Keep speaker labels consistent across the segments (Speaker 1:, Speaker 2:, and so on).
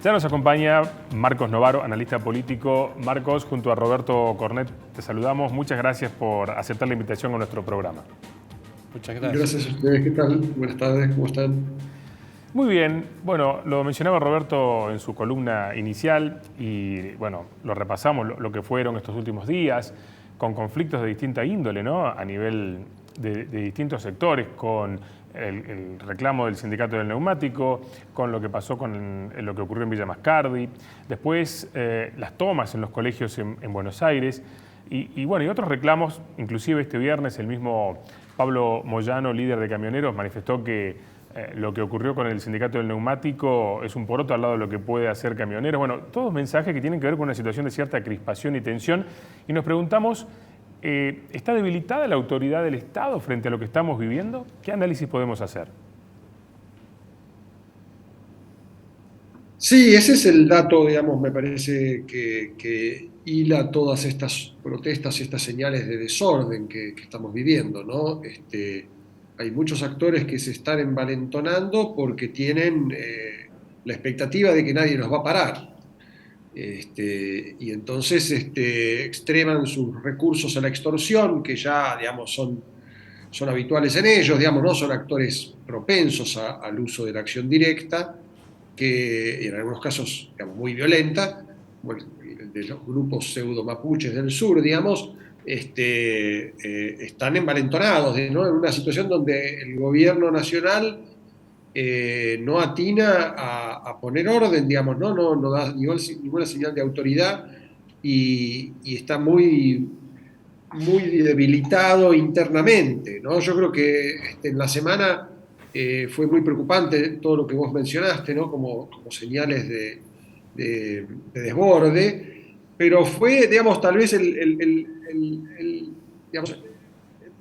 Speaker 1: Ya nos acompaña Marcos Novaro, analista político. Marcos, junto a Roberto Cornet, te saludamos. Muchas gracias por aceptar la invitación a nuestro programa.
Speaker 2: Muchas gracias.
Speaker 3: Gracias a ustedes, ¿qué tal? Buenas tardes, ¿cómo están?
Speaker 1: Muy bien, bueno, lo mencionaba Roberto en su columna inicial y bueno, lo repasamos, lo que fueron estos últimos días, con conflictos de distinta índole, ¿no? A nivel de distintos sectores, con el reclamo del sindicato del neumático, con lo que pasó con lo que ocurrió en Villa Mascardi, después las tomas en los colegios en Buenos Aires y bueno, y otros reclamos, inclusive este viernes el mismo Pablo Moyano, líder de camioneros, manifestó que lo que ocurrió con el sindicato del neumático es un poroto al lado de lo que puede hacer camioneros. Bueno, todos mensajes que tienen que ver con una situación de cierta crispación y tensión. Y nos preguntamos, ¿está debilitada la autoridad del Estado frente a lo que estamos viviendo? ¿Qué análisis podemos hacer?
Speaker 3: Sí, ese es el dato, digamos, me parece que hila todas estas protestas y estas señales de desorden que estamos viviendo, ¿no? Hay muchos actores que se están envalentonando porque tienen la expectativa de que nadie los va a parar. Y entonces extreman sus recursos a la extorsión, que ya, digamos, son habituales en ellos, digamos, no son actores propensos al uso de la acción directa, que en algunos casos, digamos, muy violenta, bueno, de los grupos pseudo-mapuches del sur, digamos, están envalentonados, ¿no? En una situación donde el gobierno nacional no atina a poner orden, digamos, no da ninguna señal de autoridad y está muy debilitado internamente, ¿no? Yo creo que en la semana fue muy preocupante todo lo que vos mencionaste, ¿no? Como señales de desborde, pero fue, digamos, tal vez digamos,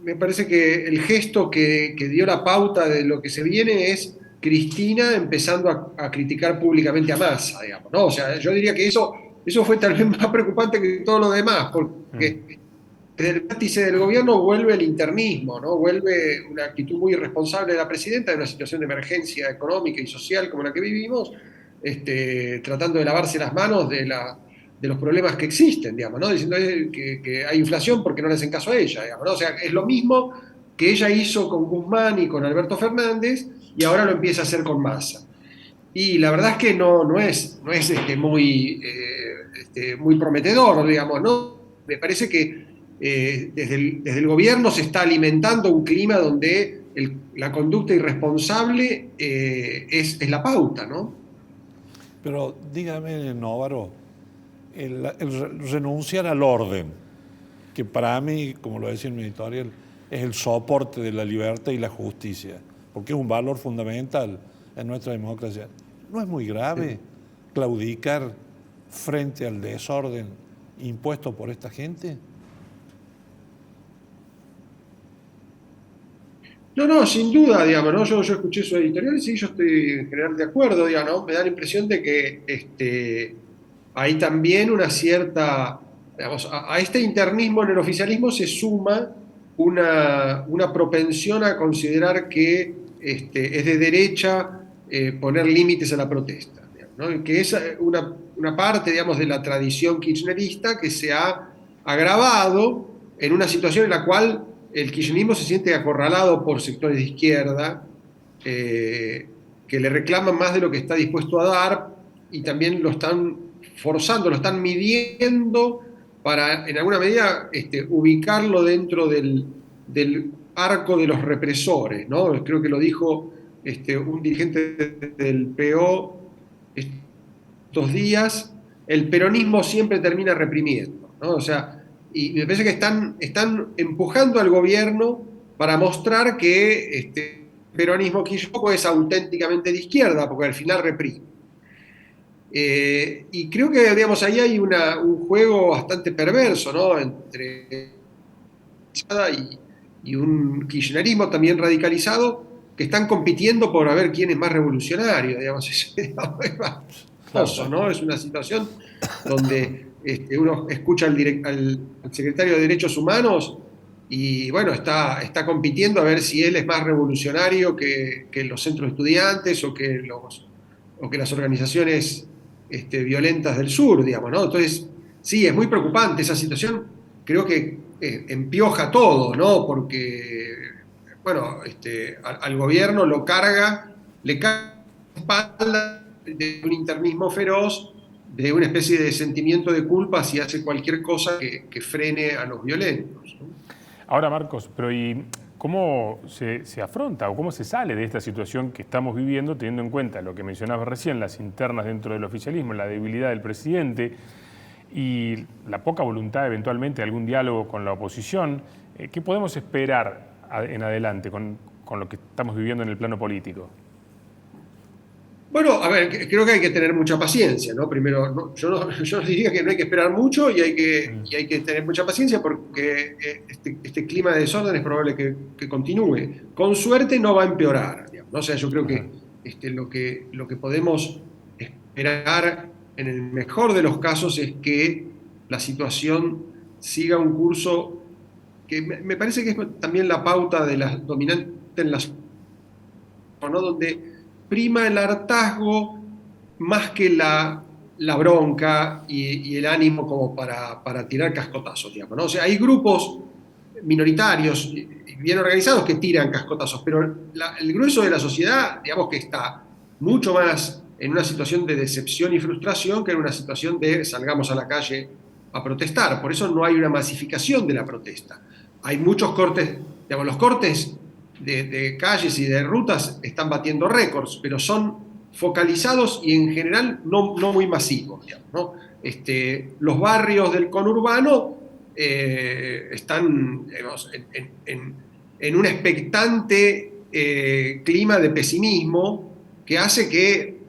Speaker 3: me parece que el gesto que dio la pauta de lo que se viene es Cristina empezando a criticar públicamente a Massa, digamos, ¿no? O sea, yo diría que eso fue tal vez más preocupante que todo lo demás, porque desde el vértice del gobierno vuelve el internismo, ¿no? Vuelve una actitud muy irresponsable de la presidenta en una situación de emergencia económica y social como la que vivimos, tratando de lavarse las manos de los problemas que existen, digamos, ¿no? Diciendo que hay inflación porque no le hacen caso a ella, digamos, ¿no? O sea, es lo mismo que ella hizo con Guzmán y con Alberto Fernández y ahora lo empieza a hacer con Massa. Y la verdad es que no es muy prometedor, digamos, ¿no? Me parece que desde el gobierno se está alimentando un clima donde la conducta irresponsable es la pauta, ¿no?
Speaker 2: Pero dígame, Novaro, el renunciar al orden, que para mí, como lo decía en mi editorial, es el soporte de la libertad y la justicia, porque es un valor fundamental en nuestra democracia. ¿No es muy grave claudicar frente al desorden impuesto por esta gente?
Speaker 3: No, sin duda, digamos, ¿no? Yo escuché su editorial y sí, yo estoy en general de acuerdo, digamos, ¿no? Me da la impresión de que hay también una cierta, digamos, a este internismo en el oficialismo se suma una propensión a considerar que es de derecha poner límites a la protesta, digamos, ¿no? Que es una parte, digamos, de la tradición kirchnerista que se ha agravado en una situación en la cual el kirchnerismo se siente acorralado por sectores de izquierda que le reclaman más de lo que está dispuesto a dar y también lo están forzando, lo están midiendo para, en alguna medida, ubicarlo dentro del arco de los represores, ¿no? Creo que lo dijo un dirigente del PO estos días, el peronismo siempre termina reprimiendo, ¿no? O sea, y me parece que están empujando al gobierno para mostrar que el peronismo kirchnerismo es auténticamente de izquierda, porque al final reprime. Y creo que, digamos, ahí hay un juego bastante perverso, ¿no? Entre y un kirchnerismo también radicalizado que están compitiendo por a ver quién es más revolucionario, digamos, es famoso, ¿no? Es una situación donde uno escucha al secretario de Derechos Humanos y bueno, está compitiendo a ver si él es más revolucionario que los centros de estudiantes o que las organizaciones violentas del sur, digamos, ¿no? Entonces, sí, es muy preocupante esa situación. Creo que empioja todo, ¿no? Porque, bueno, al gobierno le carga la espalda de un internismo feroz, de una especie de sentimiento de culpa si hace cualquier cosa que frene a los violentos, ¿no?
Speaker 1: Ahora, Marcos, pero ¿y cómo se afronta o cómo se sale de esta situación que estamos viviendo, teniendo en cuenta lo que mencionabas recién, las internas dentro del oficialismo, la debilidad del presidente y la poca voluntad eventualmente de algún diálogo con la oposición? ¿Qué podemos esperar en adelante con lo que estamos viviendo en el plano político?
Speaker 3: Bueno, a ver, creo que hay que tener mucha paciencia, ¿no? Primero, yo no diría que no hay que esperar mucho y hay que tener mucha paciencia porque este clima de desorden es probable que continúe. Con suerte no va a empeorar, digamos, ¿no? O sea, yo creo
Speaker 1: Ajá.
Speaker 3: que lo que podemos esperar en el mejor de los casos es que la situación siga un curso que me parece que es también la pauta de las dominantes en la zona, ¿no? Donde prima el hartazgo más que la bronca y el ánimo como para tirar cascotazos, digamos, ¿no? O sea, hay grupos minoritarios y bien organizados que tiran cascotazos, pero el grueso de la sociedad, digamos que está mucho más en una situación de decepción y frustración que en una situación de salgamos a la calle a protestar. Por eso no hay una masificación de la protesta. Hay muchos cortes, digamos, los cortes de calles y de rutas están batiendo récords, pero son focalizados y en general no muy masivos, digamos, ¿no? Los barrios del conurbano están, digamos, en un expectante clima de pesimismo que hace que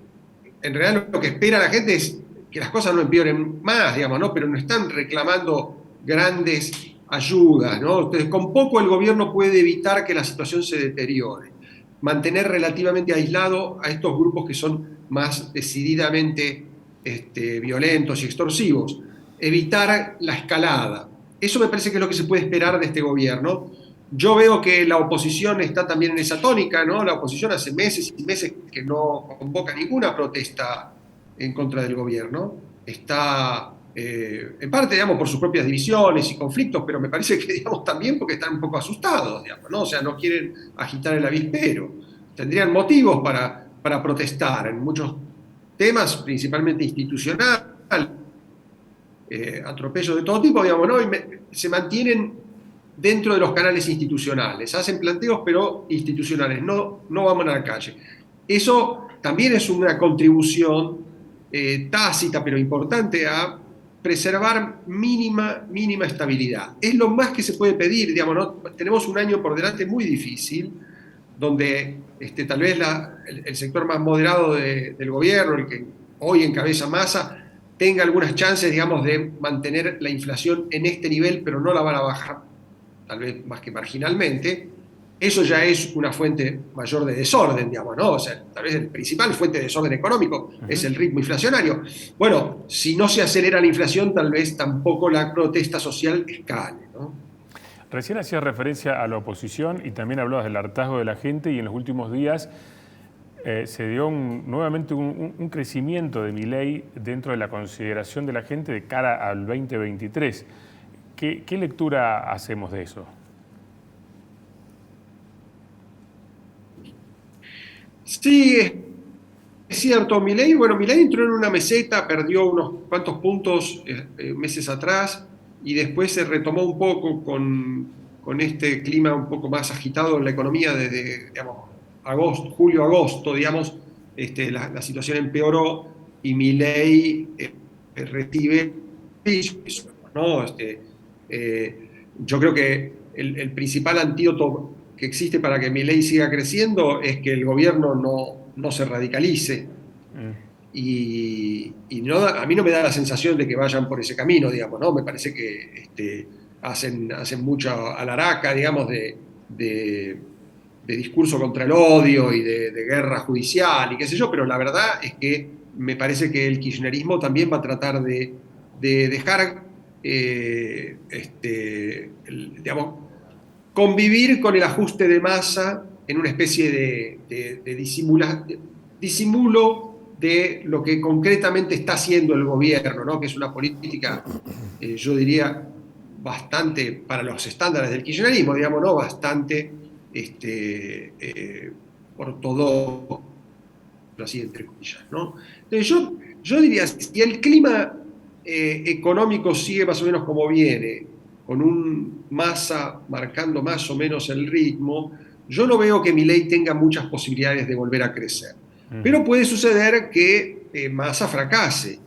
Speaker 3: en realidad lo que espera la gente es que las cosas no empeoren más, digamos, ¿no? Pero no están reclamando grandes ayudas, ¿no? Entonces, con poco el gobierno puede evitar que la situación se deteriore, mantener relativamente aislado a estos grupos que son más decididamente violentos y extorsivos, evitar la escalada. Eso me parece que es lo que se puede esperar de este gobierno. Yo veo que la oposición está también en esa tónica, ¿no? La oposición hace meses y meses que no convoca ninguna protesta en contra del gobierno. Está, en parte, digamos, por sus propias divisiones y conflictos, pero me parece que, digamos, también porque están un poco asustados, digamos, ¿no? O sea, no quieren agitar el avispero. Tendrían motivos para protestar en muchos temas, principalmente institucionales, atropellos de todo tipo, digamos, ¿no? Se mantienen dentro de los canales institucionales, hacen planteos pero institucionales, no vamos a la calle. Eso también es una contribución tácita pero importante a preservar mínima estabilidad. Es lo más que se puede pedir, digamos, ¿no? Tenemos un año por delante muy difícil, donde tal vez el sector más moderado del gobierno, el que hoy encabeza Massa, tenga algunas chances, digamos, de mantener la inflación en este nivel, pero no la van a bajar, tal vez más que marginalmente. Eso ya es una fuente mayor de desorden, digamos, ¿no? O sea, tal vez la principal fuente de desorden económico es el ritmo inflacionario. Bueno, si no se acelera la inflación, tal vez tampoco la protesta social escale, ¿no?
Speaker 1: Recién hacías referencia a la oposición y también hablabas del hartazgo de la gente y en los últimos días se dio nuevamente un crecimiento de Milei dentro de la consideración de la gente de cara al 2023. ¿Qué lectura hacemos de eso?
Speaker 3: Sí, es cierto. Milei entró en una meseta, perdió unos cuantos puntos meses atrás y después se retomó un poco con este clima un poco más agitado en la economía desde, digamos, julio-agosto, digamos, la situación empeoró y Milei recibe beneficios, ¿no? Yo creo que el principal antídoto que existe para que Milei siga creciendo es que el gobierno no se radicalice. Y a mí no me da la sensación de que vayan por ese camino, digamos, ¿no? Me parece que hacen mucha alaraca, digamos, de discurso contra el odio y de guerra judicial y qué sé yo, pero la verdad es que me parece que el kirchnerismo también va a tratar de dejar, digamos, convivir con el ajuste de masa en una especie de disimulo de lo que concretamente está haciendo el gobierno, ¿no? Que es una política, yo diría, bastante, para los estándares del kirchnerismo, digamos, ¿no? Bastante ortodoxo, así entre comillas, ¿no? Entonces yo diría, si el clima económico sigue más o menos como viene, con un Massa marcando más o menos el ritmo, yo no veo que Milei tenga muchas posibilidades de volver a crecer. Pero puede suceder que Massa fracase,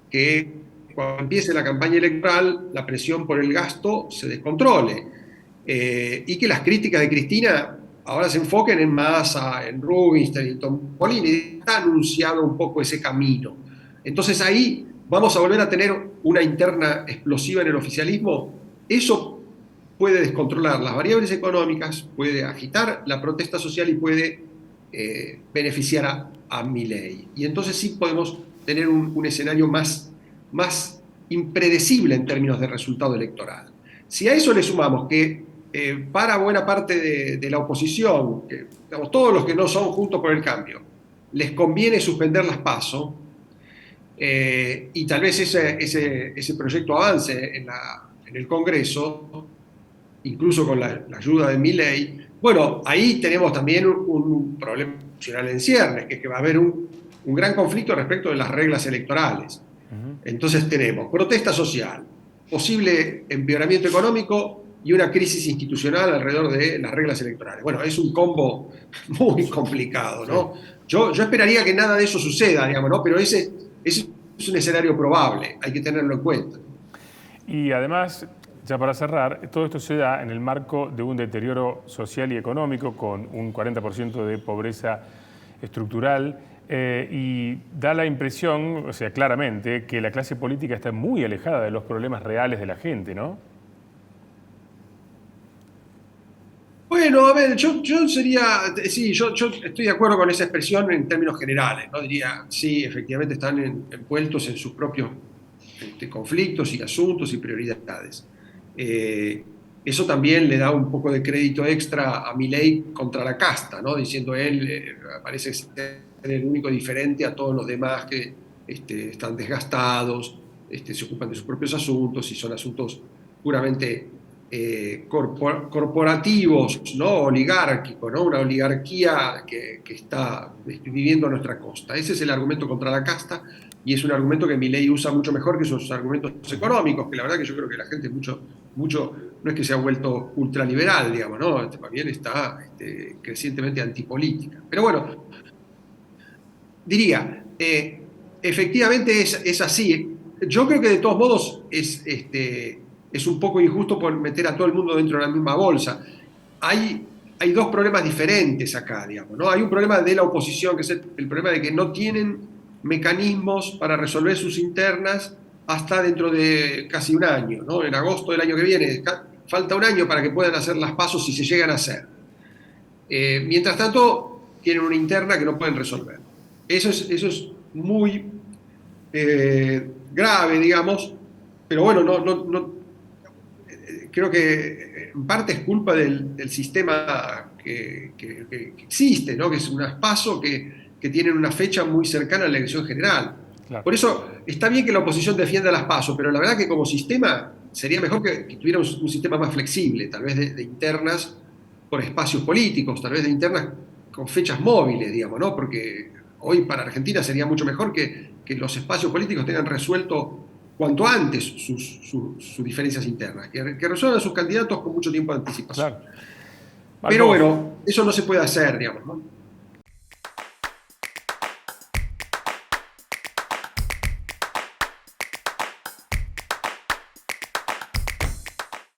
Speaker 3: que cuando empiece la campaña electoral la presión por el gasto se descontrole y que las críticas de Cristina ahora se enfoquen en Massa, en Rubinstein y Tombolini. Está anunciado un poco ese camino. Entonces ahí vamos a volver a tener una interna explosiva en el oficialismo. Eso puede descontrolar las variables económicas, puede agitar la protesta social y puede beneficiar a Milei. Y entonces sí podemos tener un escenario más impredecible en términos de resultado electoral. Si a eso le sumamos que para buena parte de la oposición, que, digamos, todos los que no son Juntos por el Cambio, les conviene suspender las PASO, y tal vez ese proyecto avance en el Congreso, incluso con la ayuda de Milei. Bueno, ahí tenemos también un problema nacional en ciernes, que es que va a haber un gran conflicto respecto de las reglas electorales. Entonces tenemos protesta social, posible empeoramiento económico y una crisis institucional alrededor de las reglas electorales. Bueno, es un combo muy complicado, ¿no? Sí. Yo esperaría que nada de eso suceda, digamos, ¿no? Pero ese es un escenario probable, hay que tenerlo en cuenta.
Speaker 1: Y además, ya para cerrar, todo esto se da en el marco de un deterioro social y económico con un 40% de pobreza estructural y da la impresión, o sea, claramente, que la clase política está muy alejada de los problemas reales de la gente, ¿no?
Speaker 3: Bueno, a ver, yo estoy de acuerdo con esa expresión en términos generales, ¿no? Diría, sí, efectivamente están envueltos en sus propios conflictos y asuntos y prioridades. Eso también le da un poco de crédito extra a Milei contra la casta, ¿no? Diciendo él, parece ser el único diferente a todos los demás que están desgastados, se ocupan de sus propios asuntos y son asuntos puramente corporativos, ¿no? Oligárquicos, ¿no? Una oligarquía que está viviendo a nuestra costa. Ese es el argumento contra la casta y es un argumento que Milei usa mucho mejor que sus argumentos económicos, que la verdad que yo creo que la gente mucho, no es que se ha vuelto ultraliberal, digamos, ¿no? Más bien está crecientemente antipolítica. Pero bueno, diría, efectivamente es así. Yo creo que de todos modos es un poco injusto por meter a todo el mundo dentro de la misma bolsa. Hay dos problemas diferentes acá, digamos, ¿no? Hay un problema de la oposición, que es el problema de que no tienen mecanismos para resolver sus internas hasta dentro de casi un año, ¿no? En agosto del año que viene. Falta un año para que puedan hacer las pasos si se llegan a hacer. Mientras tanto, tienen una interna que no pueden resolver. Eso es muy grave, digamos, pero bueno, creo que en parte es culpa del sistema que existe, ¿no? Que es un PASO que tienen una fecha muy cercana a la elección general. Claro. Por eso está bien que la oposición defienda las PASO, pero la verdad que como sistema sería mejor que tuviera un sistema más flexible, tal vez de internas por espacios políticos, tal vez de internas con fechas móviles, digamos, ¿no? Porque hoy para Argentina sería mucho mejor que los espacios políticos tengan resuelto cuanto antes sus diferencias internas, que resuelvan a sus candidatos con mucho tiempo de anticipación. Claro. Pero bueno, eso no se puede hacer, digamos, ¿no?